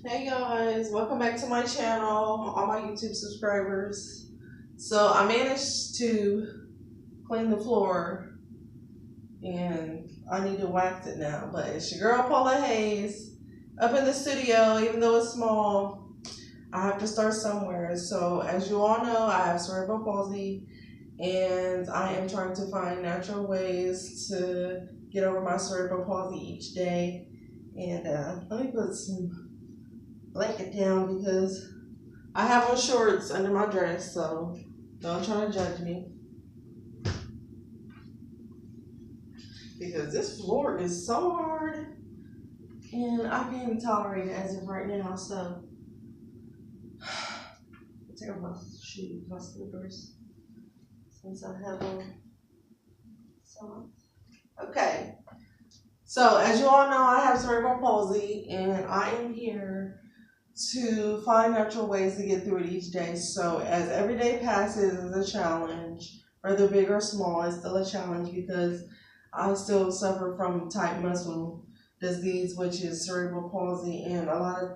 Hey guys, welcome back to my channel, all my YouTube subscribers. So I managed to clean the floor and I need to wax it now, but it's your girl Paula Hayes up in the studio. Even though it's small, I have to start somewhere. So as you all know, I have cerebral palsy and I am trying to find natural ways to get over my cerebral palsy each day. And let me put some blanket down because I have on shorts under my dress, so don't try to judge me. Because this floor is so hard and I can't even tolerate it as of right now, so I'll take off my shoes, my slippers, since I have them. So, okay. So as you all know, I have cerebral palsy and I am here to find natural ways to get through it each day. So as every day passes is a challenge, whether big or small, it's still a challenge because I still suffer from tight muscle disease, which is cerebral palsy, and a lot of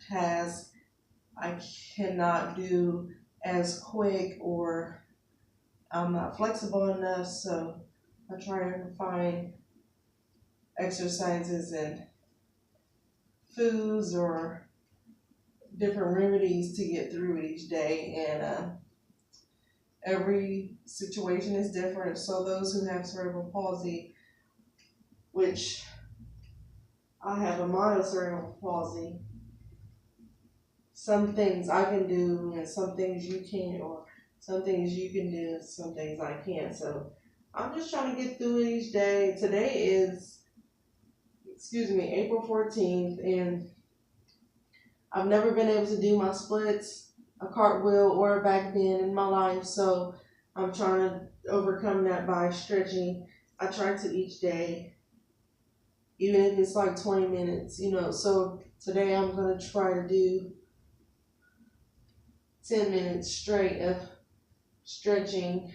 tasks I cannot do as quick or I'm not flexible enough. So I try to find exercises and foods or different remedies to get through it each day. And every situation is different. So those who have cerebral palsy, which I have a mild cerebral palsy, some things I can do and some things you can't, or some things you can do and some things I can't. So I'm just trying to get through it each day. Today is, April 14th, and I've never been able to do my splits, a cartwheel, or a back bend in my life. So I'm trying to overcome that by stretching. I try to each day, even if it's like 20 minutes, So today I'm going to try to do 10 minutes straight of stretching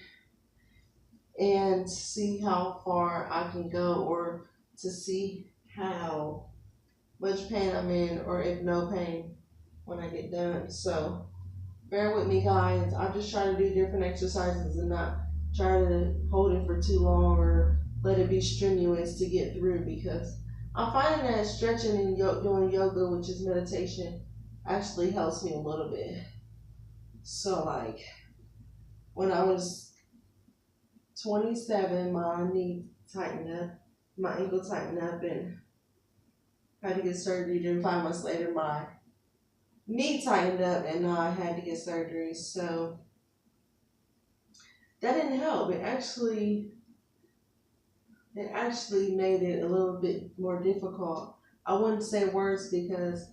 and see how far I can go, or to see how much pain I'm in, or if no pain when I get done. So bear with me, guys. I'm just trying to do different exercises and not try to hold it for too long or let it be strenuous to get through, because I'm finding that stretching and doing yoga, which is meditation, actually helps me a little bit. So, like, when I was 27, my knee tightened up, my ankle tightened up, and had to get surgery. Then 5 months later, my knee tightened up, and now I had to get surgery. So that didn't help. It actually made it a little bit more difficult. I wouldn't say worse because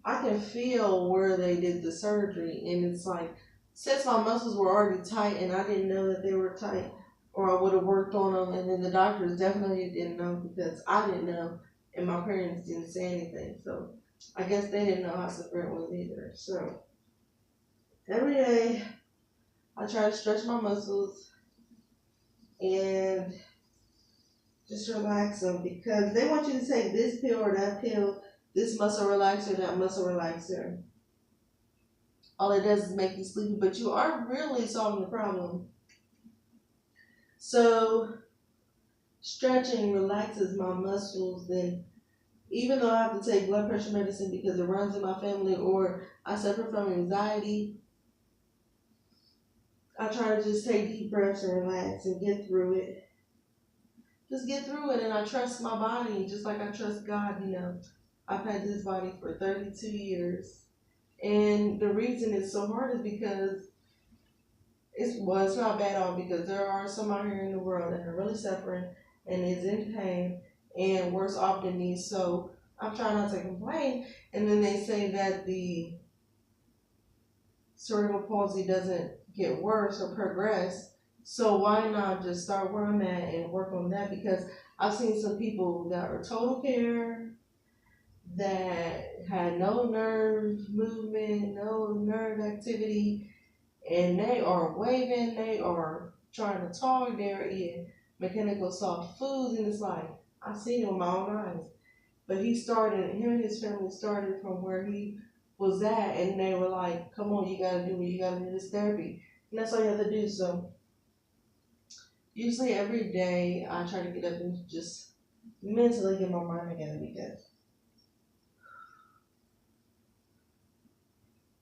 I can feel where they did the surgery, and it's like, since my muscles were already tight and I didn't know that they were tight, or I would have worked on them, and then the doctors definitely didn't know because I didn't know, and my parents didn't say anything. So I guess they didn't know how severe it was either. So every day I try to stretch my muscles and just relax them, because they want you to take this pill or that pill, this muscle relaxer, that muscle relaxer. All it does is make you sleepy, but you aren't really solving the problem. So stretching relaxes my muscles. Then, even though I have to take blood pressure medicine because it runs in my family, or I suffer from anxiety, I try to just take deep breaths and relax and get through it. Just get through it, and I trust my body just like I trust God. I've had this body for 32 years. And the reason it's so hard is because it's not bad at all, because there are some out here in the world that are really suffering and is in pain and worse off than me. So I'm trying not to complain. And then they say that the cerebral palsy doesn't get worse or progress. So why not just start where I'm at and work on that? Because I've seen some people that are total care, that had no nerve movement, no nerve activity, and they are waving, they are trying to talk, they're eating mechanical soft foods, and it's like, I've seen it with my own eyes. But him and his family started from where he was that, and they were like, "Come on, you gotta do it. You gotta do this therapy," and that's all you have to do. So usually every day, I try to get up and just mentally get my mind together because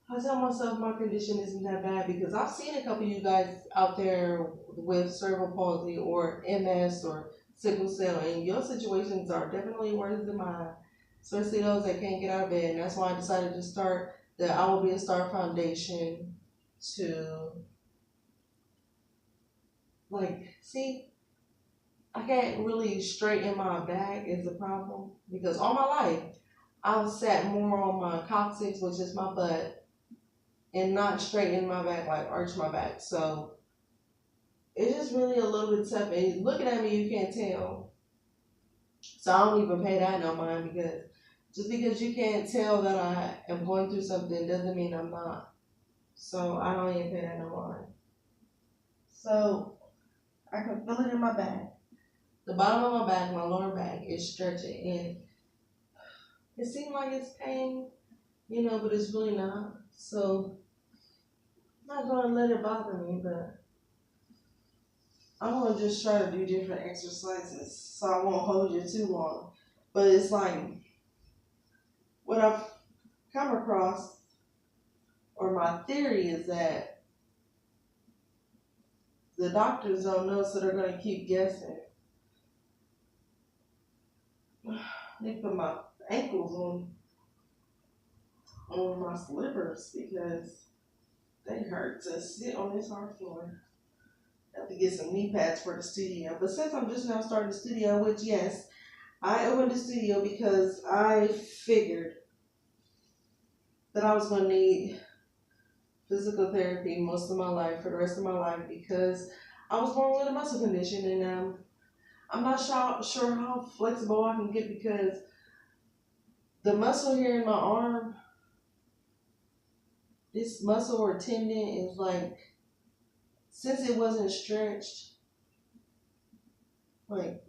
I tell myself my condition isn't that bad because I've seen a couple of you guys out there with cerebral palsy or MS or sickle cell, and your situations are definitely worse than mine, especially those that can't get out of bed. And that's why I decided to start the I Will Be a Star Foundation to, like, see, I can't really straighten my back is the problem because all my life I've sat more on my coccyx, which is my butt, and not straighten my back, like arch my back. So it's just really a little bit tough. And looking at me, you can't tell. So I don't even pay that no mind because just because you can't tell that I am going through something doesn't mean I'm not. So I don't even pay that no mind. So I can feel it in my back. The bottom of my back, my lower back is stretching, and it seems like it's pain, but it's really not. So I'm not gonna let it bother me, but I'm gonna just try to do different exercises so I won't hold you too long. But it's like what I've come across, or my theory is that the doctors don't know, so they're gonna keep guessing. They put my ankles on my slippers because they hurt to sit on this hard floor. I have to get some knee pads for the studio. But since I'm just now starting the studio, which yes, I opened the studio because I figured that I was going to need physical therapy most of my life, for the rest of my life, because I was born with a muscle condition, and I'm not sure how flexible I can get because the muscle here in my arm, this muscle or tendon is like, since it wasn't stretched, like,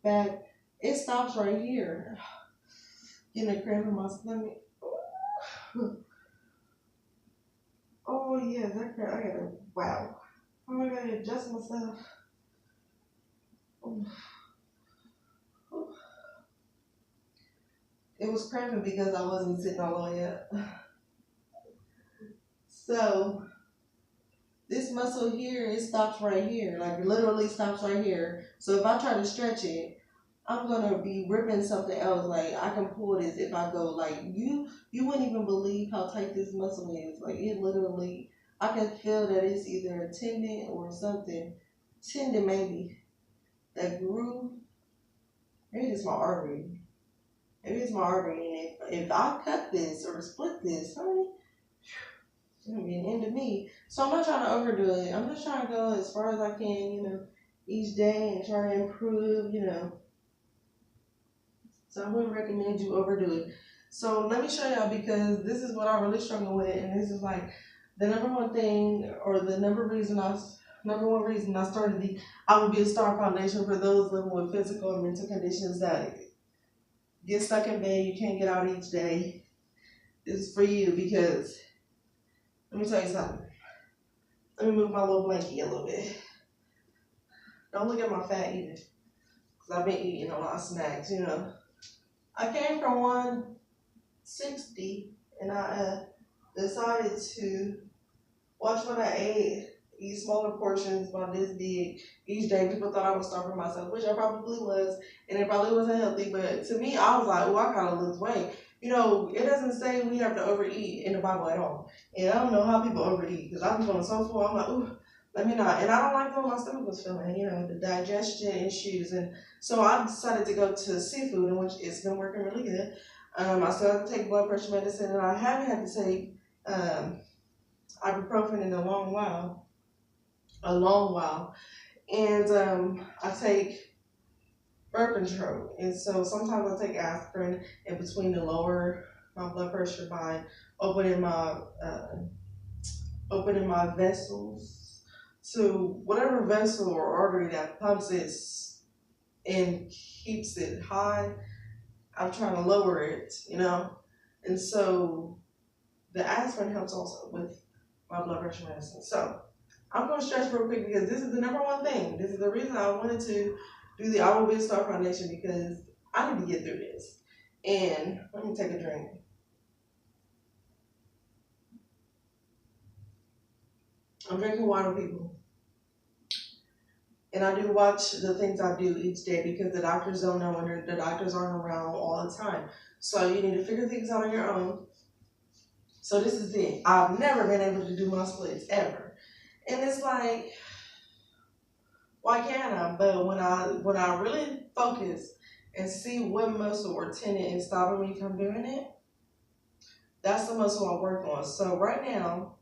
back, it stops right here. Getting a cramp in my stomach. Oh yeah, that cramp, I gotta, wow. Oh, I gotta adjust myself. Oh. It was cramping because I wasn't sitting all the way up. So this muscle here, it stops right here. Like it literally stops right here. So if I try to stretch it, I'm gonna be ripping something else. Like I can pull this if I go. Like you wouldn't even believe how tight this muscle is. Like it literally, I can feel that it's either a tendon or something. Tendon maybe that groove. Maybe it's my artery. Maybe it's my artery. And if I cut this or split this, honey, it's gonna be an end of me. So I'm not trying to overdo it. I'm just trying to go as far as I can, each day and try to improve. So I wouldn't recommend you overdo it. So let me show y'all because this is what I really struggle with, and this is like the number one thing or the number one reason I started the I Will Be a Star Foundation for those living with physical and mental conditions that get stuck in bed, you can't get out each day. This is for you because let me tell you something. Let me move my little blankie a little bit. Don't look at my fat either, because I've been eating a lot of snacks. I came from 160 and I decided to watch what I ate, eat smaller portions about this big each day. People thought I was starving myself, which I probably was, and it probably wasn't healthy. But to me, I was like, oh, I gotta lose weight. It doesn't say we have to overeat in the Bible at all. And I don't know how people overeat because I be feeling so full. I'm like, ooh, let me not. And I don't like the way my stomach was feeling, the digestion issues. And so I decided to go to seafood, in which it's been working really good. I still have to take blood pressure medicine, and I haven't had to take ibuprofen in a long while. And I take birth control, and so sometimes I take aspirin in between to lower my blood pressure by opening my vessels to whatever vessel or artery that pumps it and keeps it high. I'm trying to lower it, and so the aspirin helps also with my blood pressure medicine. So I'm gonna stretch real quick because this is the number one thing. This is the reason I wanted to do the I Will Be a Star Foundation, because I need to get through this. And let me take a drink. I'm drinking water, people. And I do watch the things I do each day because the doctors don't know and the doctors aren't around all the time. So you need to figure things out on your own. So this is it. I've never been able to do my splits ever. And it's like, why can't I? But when I really focus and see what muscle or tendon is stopping me from doing it, that's the muscle I work on. So right now,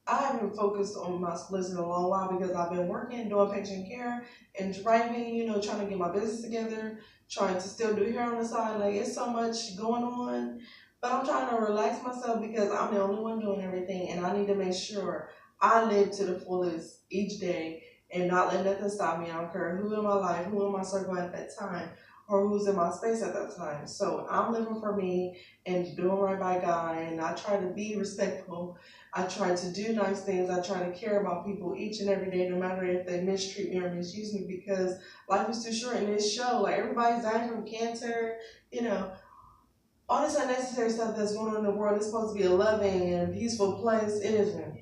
I haven't focused on my splits in a long while because I've been working, doing patient care, and driving, trying to get my business together, trying to still do hair on the side. Like, it's so much going on. But I'm trying to relax myself because I'm the only one doing everything, and I need to make sure I live to the fullest each day and not let nothing stop me. I don't care who in my life, who in my circle at that time, or who's in my space at that time. So I'm living for me and doing right by God, and I try to be respectful. I try to do nice things. I try to care about people each and every day, no matter if they mistreat me or misuse me, because life is too short in this show. Like, everybody's dying from cancer, all this unnecessary stuff that's going on in the world. Is supposed to be a loving and peaceful place. It isn't.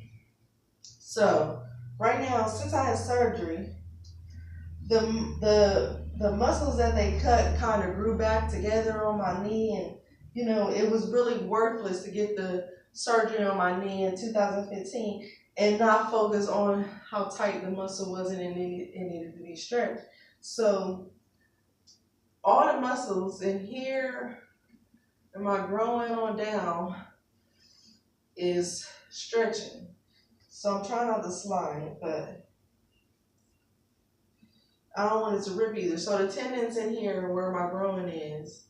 So right now, since I had surgery, the muscles that they cut kind of grew back together on my knee, and it was really worthless to get the surgery on my knee in 2015 and not focus on how tight the muscle was, and it needed to be stretched. So all the muscles in here and my growing on down is stretching. So I'm trying not to slide, but I don't want it to rip either. So the tendons in here where my growing is,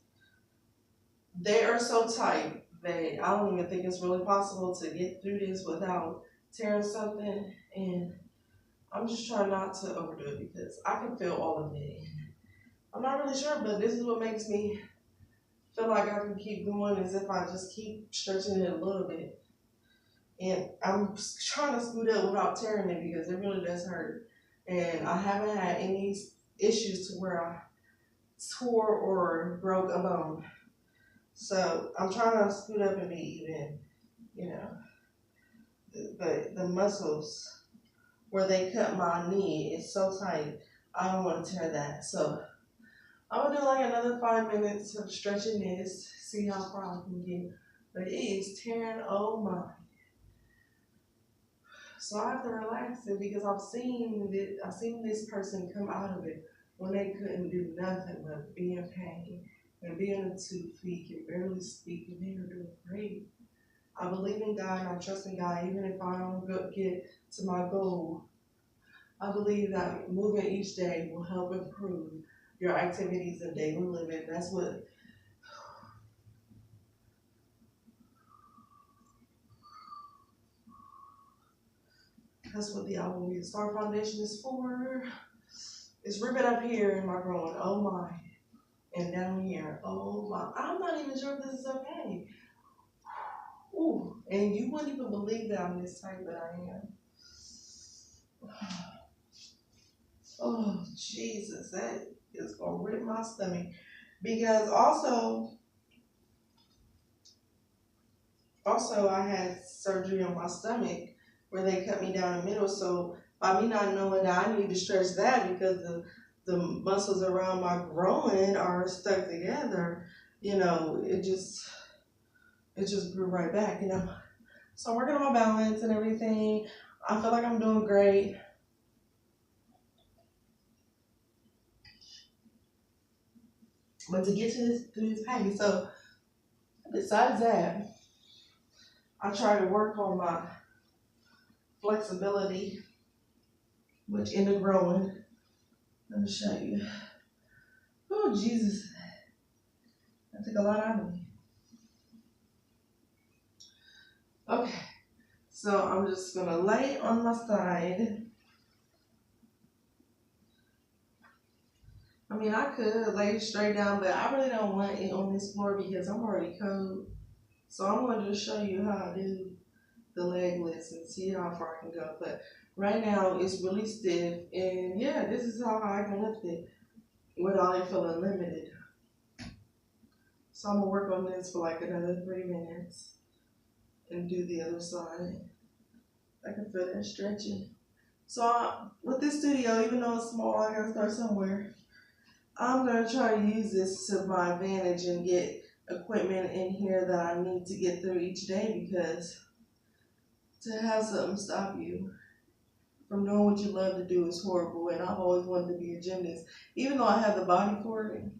they are so tight that I don't even think it's really possible to get through this without tearing something. And I'm just trying not to overdo it because I can feel all of it. I'm not really sure, but this is what makes me feel like I can keep going, as if I just keep stretching it a little bit. And I'm trying to scoot up without tearing it because it really does hurt. And I haven't had any issues to where I tore or broke a bone. So I'm trying to scoot up and be even, But the muscles where they cut my knee is so tight, I don't want to tear that. So I'm gonna do like another 5 minutes of stretching this, see how far I can get. But it is tearing, oh my. So I have to relax it because I've seen this person come out of it when they couldn't do nothing but be in pain and be on 2 feet and barely speak, and they were doing great. I believe in God and I trust in God, even if I don't get to my goal. I believe that moving each day will help improve your activities and daily living. That's what the I Will Be a Star Foundation is for. It's ripping up here in my growing, oh my, and down here, oh my. I'm not even sure if this is okay. Ooh, and you wouldn't even believe that I'm this tight, but I am. Oh, Jesus, that is going to rip my stomach. Because also I had surgery on my stomach where they cut me down the middle. So by me not knowing that I need to stretch that because the muscles around my groin are stuck together, it just grew right back, So I'm working on my balance and everything. I feel like I'm doing great. But to get through this pain, so besides that, I try to work on my flexibility, which in the growing. Let me show you. Oh, Jesus. That took a lot out of me. Okay. So I'm just going to lay on my side. I mean, I could lay straight down, but I really don't want it on this floor because I'm already cold. So I'm going to just show you how I do the leg lifts and see how far I can go. But right now it's really stiff, and yeah, this is how I can lift it without it feeling limited. So I'm gonna work on this for like another 3 minutes and do the other side. I can feel that stretching. So with this studio, even though it's small, I gotta start somewhere. I'm gonna try to use this to my advantage and get equipment in here that I need to get through each day, because to have something stop you from doing what you love to do is horrible. And I've always wanted to be a gymnast, even though I have the body for it.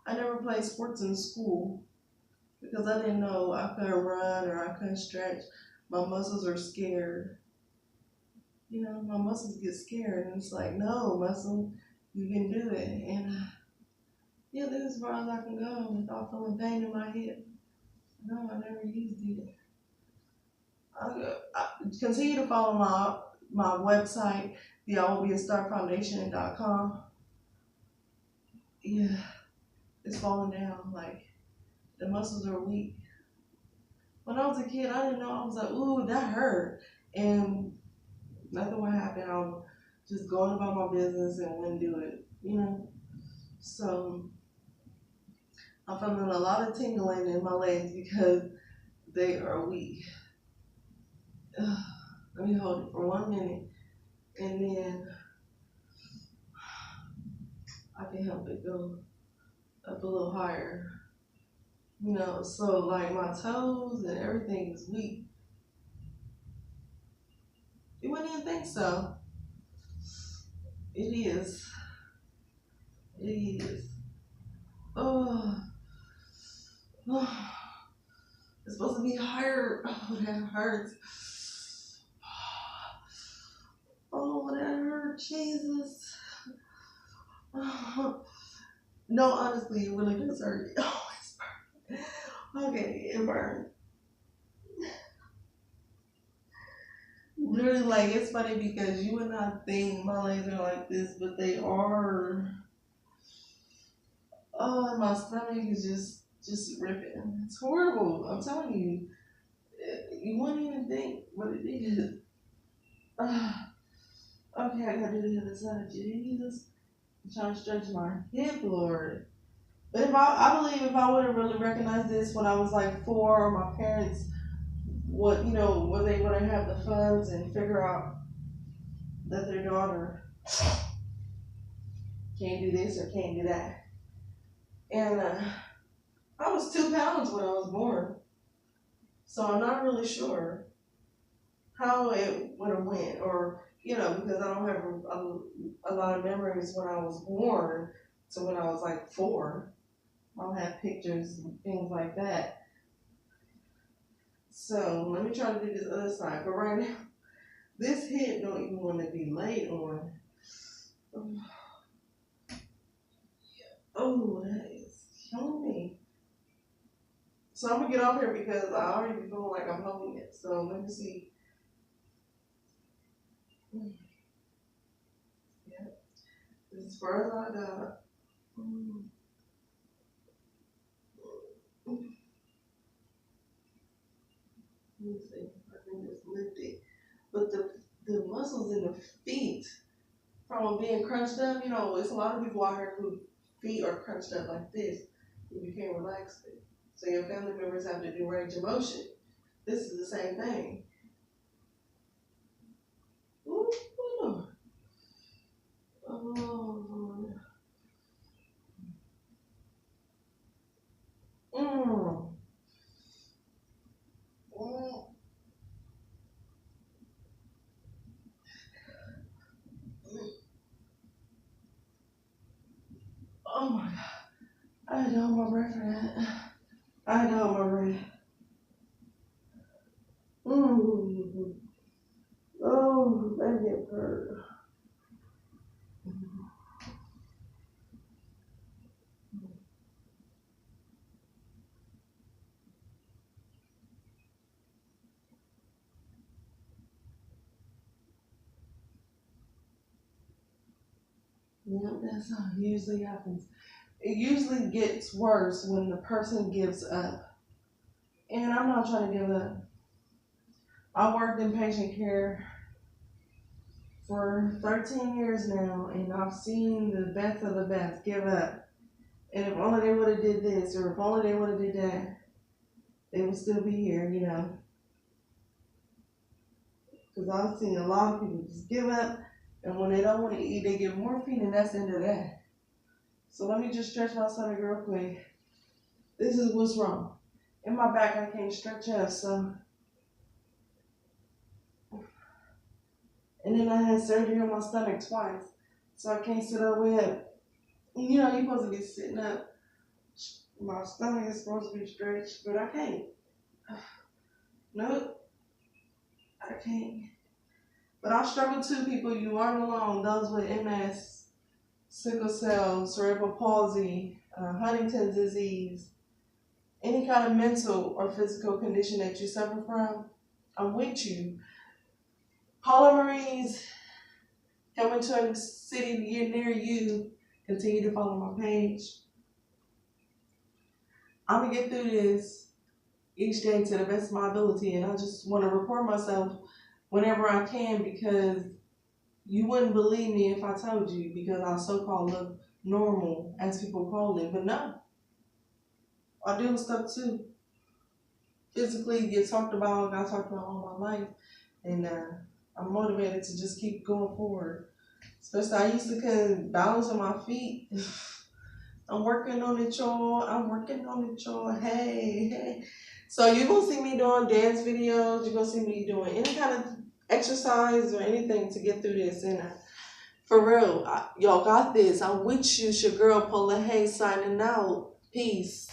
I never played sports in school because I didn't know I couldn't run or I couldn't stretch. My muscles are scared. You know, my muscles get scared, and it's like, no, muscle, you can do it. And yeah, this is as far as I can go without feeling pain in my hip. No, I never used it. I continue to follow my website, the IWillBeAStarFoundation.com. Yeah, it's falling down. Like, the muscles are weak. When I was a kid, I didn't know. I was like, ooh, that hurt. And nothing would happen. I would just go about my business and wouldn't do it, you know? So I'm feeling a lot of tingling in my legs because they are weak. Ugh, let me hold it for 1 minute, and then I can help it go up a little higher. You know, so like my toes and everything is weak. You wouldn't even think so. It is. It is. Oh, oh. It's supposed to be higher. Oh, that hurts. Oh, that hurts. Jesus. Oh. No, honestly, it really does hurt. Oh, it's burning. Okay, it burned. Literally, like, it's funny because you would not think my legs are like this, but they are. Oh, my stomach is just ripping. It's horrible. I'm telling you. You wouldn't even think what it is. Okay, I gotta do the other side. Jesus. I'm trying to stretch my hip, Lord. But if I believe if I would have really recognized this when I was like 4, or my parents was able to have the funds and figure out that their daughter can't do this or can't do that. And I was 2 pounds when I was born, so I'm not really sure how it would have went, or because I don't have a lot of memories when I was born to when I was like 4. I don't have pictures and things like that. So let me try to do this other side. But right now, this hip don't even want to be laid on. Oh, that is killing me. So I'm gonna get off here because I already feel like I'm holding it. So let me see. Yeah, this is as far as I got. Let me see if I can just lift it. But the muscles in the feet from being crunched up, it's a lot of people out here who feet are crunched up like this, and you can't relax it. So your family members have to do range of motion. This is the same thing. Ooh, ooh. Oh, mm, mm, oh my God. I had to hold my breath for that. I had to hold my breath. Mm. Oh, that hip hurt. Yep, that's how it usually happens. It usually gets worse when the person gives up. And I'm not trying to give up. I worked in patient care for 13 years now, and I've seen the best of the best give up. And if only they would have did this, or if only they would have did that, they would still be here, you know. Because I've seen a lot of people just give up, and when they don't want to eat, they get morphine, and that's the end of that. So let me just stretch my stomach real quick. This is what's wrong. In my back, I can't stretch up, so. And then I had surgery on my stomach twice, so I can't sit up with. You know, you're supposed to be sitting up. My stomach is supposed to be stretched, but I can't. Nope, I can't. But I struggle too, people. You aren't alone. Those with MS, sickle cell, cerebral palsy, Huntington's disease, any kind of mental or physical condition that you suffer from, I'm with you. Paula Marie's coming to a city near you. Continue to follow my page. I'm going to get through this each day to the best of my ability, and I just want to record myself whenever I can, because you wouldn't believe me if I told you, because I so-called look normal, as people call it. But no, I deal with stuff too. Physically get talked about, got talked about all my life, and I'm motivated to just keep going forward. Especially, I used to couldn't balance on my feet. I'm working on it, y'all. I'm working on it, y'all. Hey, hey. So you're going to see me doing dance videos. You're going to see me doing any kind of exercise or anything to get through this. And for real, y'all got this. I'm with you. It's your girl, Paula Hayes, signing out. Peace.